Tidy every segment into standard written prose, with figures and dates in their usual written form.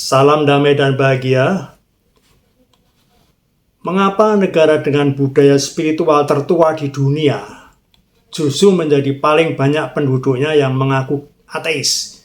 Salam damai dan bahagia. Mengapa negara dengan budaya spiritual tertua di dunia justru menjadi paling banyak penduduknya yang mengaku ateis?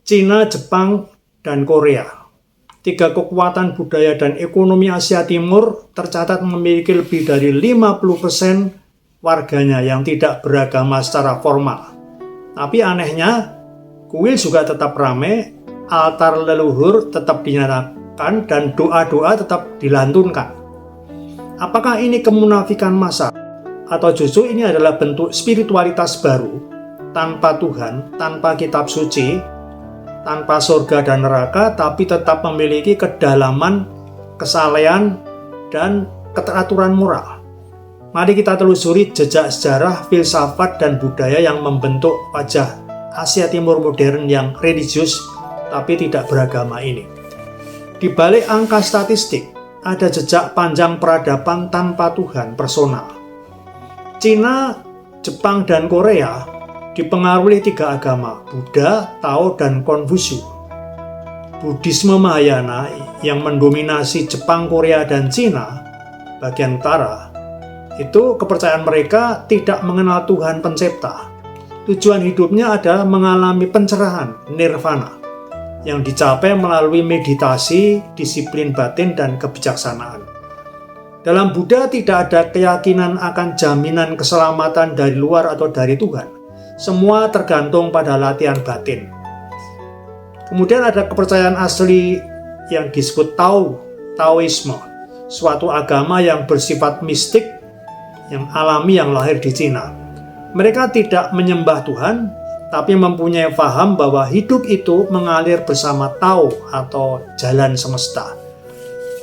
Cina, Jepang, dan Korea. Tiga kekuatan budaya dan ekonomi Asia Timur tercatat memiliki lebih dari 50% warganya yang tidak beragama secara formal. Tapi anehnya, kuil juga tetap ramai, altar leluhur tetap dinyalakan, dan doa-doa tetap dilantunkan. Apakah ini kemunafikan massal? Atau justru ini adalah bentuk spiritualitas baru, tanpa Tuhan, tanpa kitab suci, tanpa surga dan neraka, tapi tetap memiliki kedalaman, kesalehan, dan keteraturan moral? Mari kita telusuri jejak sejarah, filsafat, dan budaya yang membentuk wajah Asia Timur modern yang religius tapi tidak beragama ini. Di balik angka statistik, ada jejak panjang peradaban tanpa Tuhan personal. Cina, Jepang, dan Korea dipengaruhi tiga agama, Buddha, Tao, dan Konfusius. Buddhisme Mahayana yang mendominasi Jepang, Korea, dan Cina bagian utara, itu kepercayaan mereka tidak mengenal Tuhan pencipta. Tujuan hidupnya adalah mengalami pencerahan, nirvana, yang dicapai melalui meditasi, disiplin batin, dan kebijaksanaan. Dalam Buddha tidak ada keyakinan akan jaminan keselamatan dari luar atau dari Tuhan. Semua tergantung pada latihan batin. Kemudian ada kepercayaan asli yang disebut Taoisme, suatu agama yang bersifat mistik, yang alami, yang lahir di Cina. Mereka tidak menyembah Tuhan, tapi mempunyai paham bahwa hidup itu mengalir bersama Tao atau jalan semesta.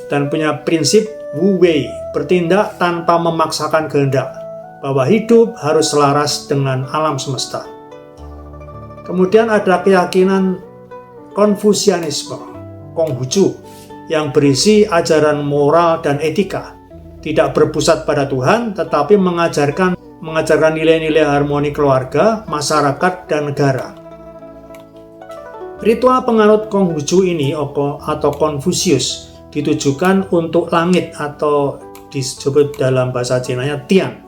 Dan punya prinsip Wu Wei, bertindak tanpa memaksakan kehendak, bahwa hidup harus selaras dengan alam semesta. Kemudian ada keyakinan Konfusianisme, Konghucu, yang berisi ajaran moral dan etika, tidak berpusat pada Tuhan, tetapi mengajarkan nilai-nilai harmoni keluarga, masyarakat, dan negara. Ritual penganut Konghucu ini atau Konfusius ditujukan untuk langit atau disebut dalam bahasa Cina-nya Tian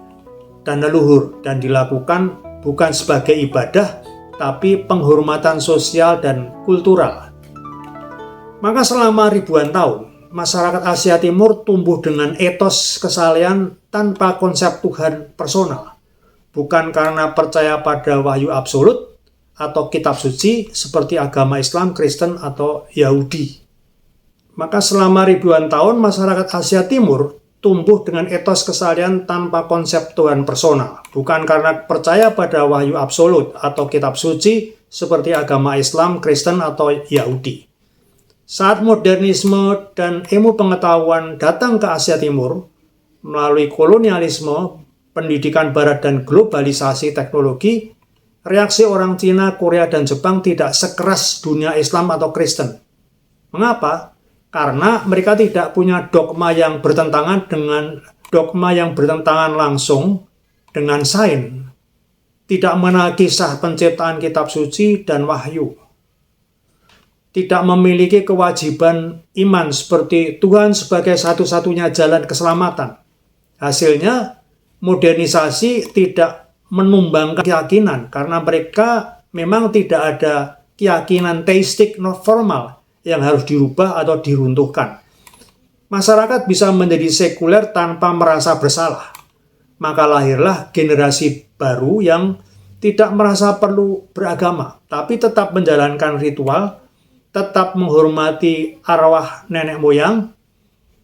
dan leluhur, dan dilakukan bukan sebagai ibadah tapi penghormatan sosial dan kultural. Maka selama ribuan tahun masyarakat Asia Timur tumbuh dengan etos kesalehan tanpa konsep Tuhan personal, bukan karena percaya pada wahyu absolut atau kitab suci seperti agama Islam, Kristen, atau Yahudi. Maka selama ribuan tahun masyarakat Asia Timur tumbuh dengan etos kesalehan tanpa konsep Tuhan personal, bukan karena percaya pada wahyu absolut atau kitab suci seperti agama Islam, Kristen, atau Yahudi. Saat modernisme dan ilmu pengetahuan datang ke Asia Timur melalui kolonialisme, pendidikan barat, dan globalisasi teknologi, reaksi orang Cina, Korea, dan Jepang tidak sekeras dunia Islam atau Kristen. Mengapa? Karena mereka tidak punya dogma yang bertentangan langsung dengan sains, tidak mengenal kisah penciptaan kitab suci dan wahyu, tidak memiliki kewajiban iman seperti Tuhan sebagai satu-satunya jalan keselamatan. Hasilnya, modernisasi tidak menumbangkan keyakinan karena mereka memang tidak ada keyakinan teistik formal yang harus dirubah atau diruntuhkan. Masyarakat bisa menjadi sekuler tanpa merasa bersalah. Maka lahirlah generasi baru yang tidak merasa perlu beragama, tapi tetap menjalankan ritual, tetap menghormati arwah nenek moyang,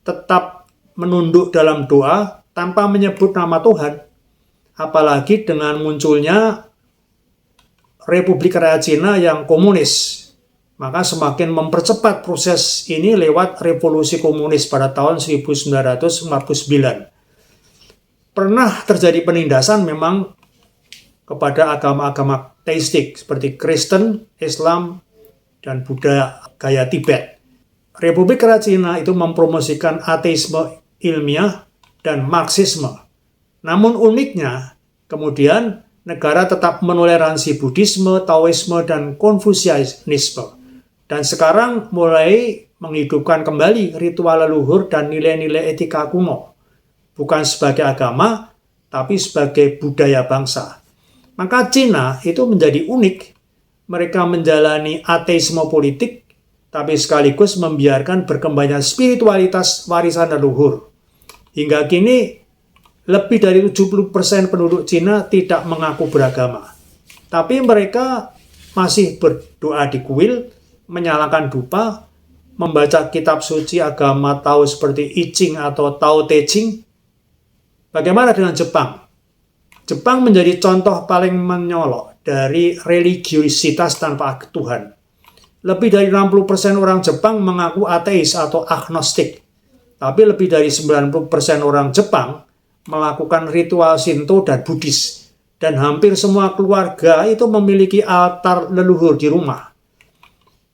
tetap menunduk dalam doa tanpa menyebut nama Tuhan. Apalagi dengan munculnya Republik Rakyat Cina yang komunis, maka semakin mempercepat proses ini lewat revolusi komunis pada tahun 1949. Pernah terjadi penindasan memang kepada agama-agama teistik seperti Kristen, Islam, dan Buddha gaya Tibet. Republik Rakyat Cina itu mempromosikan ateisme ilmiah dan Marxisme. Namun uniknya, kemudian negara tetap menoleransi Buddhisme, Taoisme, dan Konfusianisme. Dan sekarang mulai menghidupkan kembali ritual leluhur dan nilai-nilai etika kuno. Bukan sebagai agama, tapi sebagai budaya bangsa. Maka Cina itu menjadi unik. Mereka menjalani ateisme politik, tapi sekaligus membiarkan berkembangnya spiritualitas warisan leluhur. Hingga kini, lebih dari 70% penduduk Cina tidak mengaku beragama. Tapi mereka masih berdoa di kuil, menyalakan dupa, membaca kitab suci agama Tao seperti I Ching atau Tao Te Ching. Bagaimana dengan Jepang? Jepang menjadi contoh paling menyolok dari religiusitas tanpa Tuhan. Lebih dari 60% orang Jepang mengaku ateis atau agnostik. Tapi lebih dari 90% orang Jepang melakukan ritual Shinto dan Buddhis. Dan hampir semua keluarga itu memiliki altar leluhur di rumah.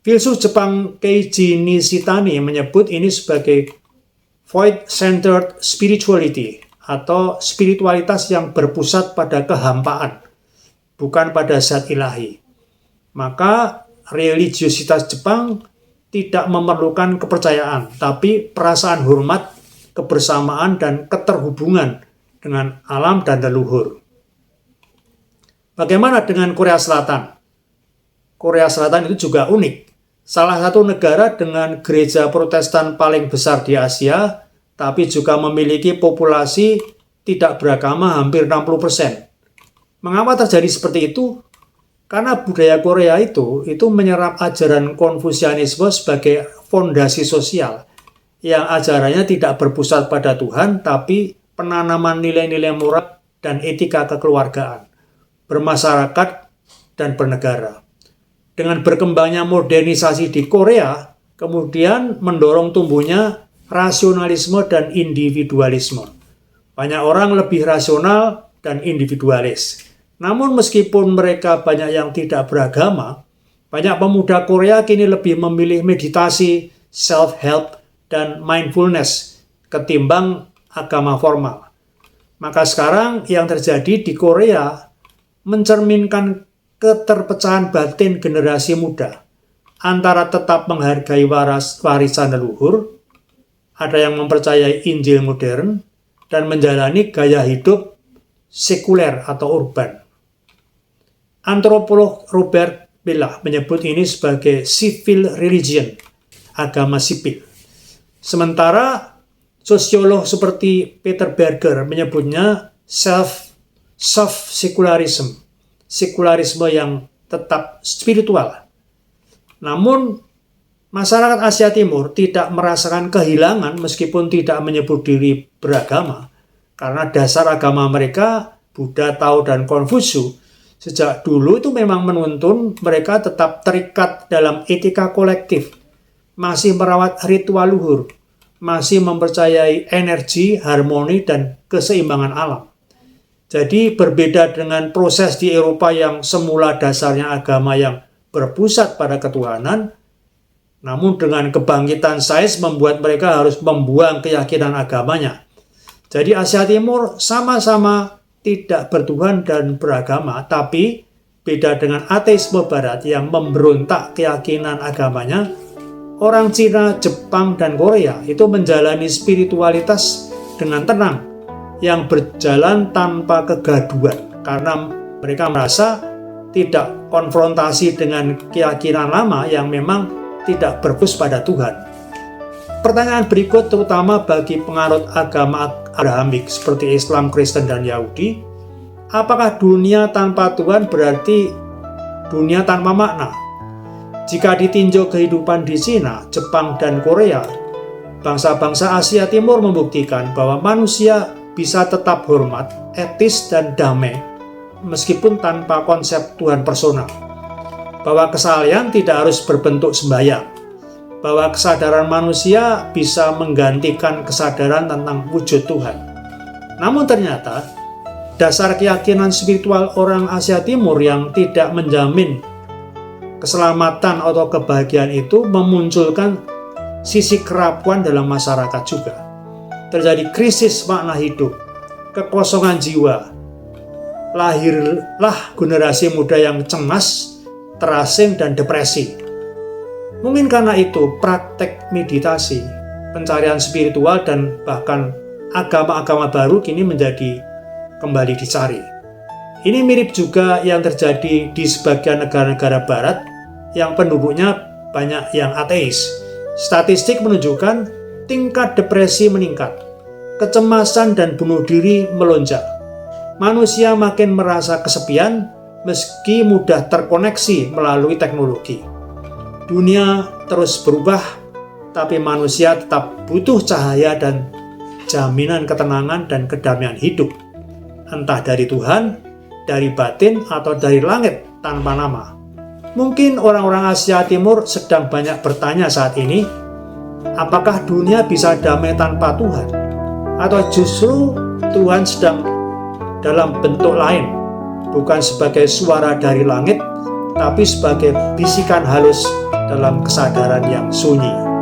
Filsuf Jepang Keiji Nishitani menyebut ini sebagai void-centered spirituality atau spiritualitas yang berpusat pada kehampaan, bukan pada zat ilahi. Maka religiositas Jepang tidak memerlukan kepercayaan, tapi perasaan hormat, kebersamaan, dan keterhubungan dengan alam dan leluhur. Bagaimana dengan Korea Selatan? Korea Selatan itu juga unik. Salah satu negara dengan gereja Protestan paling besar di Asia, tapi juga memiliki populasi tidak beragama hampir 60%. Mengapa terjadi seperti itu? Karena budaya Korea itu menyerap ajaran Konfusianisme sebagai fondasi sosial, yang ajarannya tidak berpusat pada Tuhan, tapi penanaman nilai-nilai moral dan etika kekeluargaan, bermasyarakat, dan bernegara. Dengan berkembangnya modernisasi di Korea, kemudian mendorong tumbuhnya rasionalisme dan individualisme. Banyak orang lebih rasional dan individualis. Namun meskipun mereka banyak yang tidak beragama, banyak pemuda Korea kini lebih memilih meditasi, self-help, dan mindfulness ketimbang agama formal. Maka sekarang yang terjadi di Korea mencerminkan keterpecahan batin generasi muda antara tetap menghargai warisan leluhur, ada yang mempercayai Injil modern, dan menjalani gaya hidup sekuler atau urban. Antropolog Robert Bellah menyebut ini sebagai civil religion, agama sipil. Sementara sosiolog seperti Peter Berger menyebutnya soft secularism, sekularisme yang tetap spiritual. Namun, masyarakat Asia Timur tidak merasakan kehilangan meskipun tidak menyebut diri beragama, karena dasar agama mereka, Buddha, Tao, dan Konfusius, sejak dulu itu memang menuntun mereka tetap terikat dalam etika kolektif, masih merawat ritual luhur, masih mempercayai energi, harmoni, dan keseimbangan alam. Jadi berbeda dengan proses di Eropa yang semula dasarnya agama yang berpusat pada ketuhanan, namun dengan kebangkitan sains membuat mereka harus membuang keyakinan agamanya. Jadi Asia Timur sama-sama tidak bertuhan dan beragama, tapi beda dengan ateisme Barat yang memberontak keyakinan agamanya, orang Cina, Jepang, dan Korea itu menjalani spiritualitas dengan tenang, yang berjalan tanpa kegaduhan karena mereka merasa tidak konfrontasi dengan keyakinan lama yang memang tidak berpus pada Tuhan. Pertanyaan berikut terutama bagi penganut agama Abrahamik seperti Islam, Kristen, dan Yahudi, apakah dunia tanpa Tuhan berarti dunia tanpa makna? Jika ditinjau kehidupan di Cina, Jepang, dan Korea, bangsa-bangsa Asia Timur membuktikan bahwa manusia bisa tetap hormat, etis, dan damai meskipun tanpa konsep Tuhan personal. Bahwa kesalahan tidak harus berbentuk sembahyang. Bahwa kesadaran manusia bisa menggantikan kesadaran tentang wujud Tuhan. Namun ternyata, dasar keyakinan spiritual orang Asia Timur yang tidak menjamin keselamatan atau kebahagiaan itu memunculkan sisi kerapuan dalam masyarakat juga. Terjadi krisis makna hidup, kekosongan jiwa, lahirlah generasi muda yang cemas, terasing, dan depresi. Mungkin karena itu praktek meditasi, pencarian spiritual, dan bahkan agama-agama baru kini menjadi kembali dicari. Ini mirip juga yang terjadi di sebagian negara-negara barat yang penduduknya banyak yang ateis. Statistik menunjukkan tingkat depresi meningkat, kecemasan dan bunuh diri melonjak. Manusia makin merasa kesepian meski mudah terkoneksi melalui teknologi. Dunia terus berubah, tapi manusia tetap butuh cahaya dan jaminan ketenangan dan kedamaian hidup, entah dari Tuhan, dari batin, atau dari langit tanpa nama. Mungkin orang-orang Asia Timur sedang banyak bertanya saat ini, apakah dunia bisa damai tanpa Tuhan? Atau justru Tuhan sedang dalam bentuk lain, bukan sebagai suara dari langit, tapi sebagai bisikan halus dalam kesadaran yang sunyi.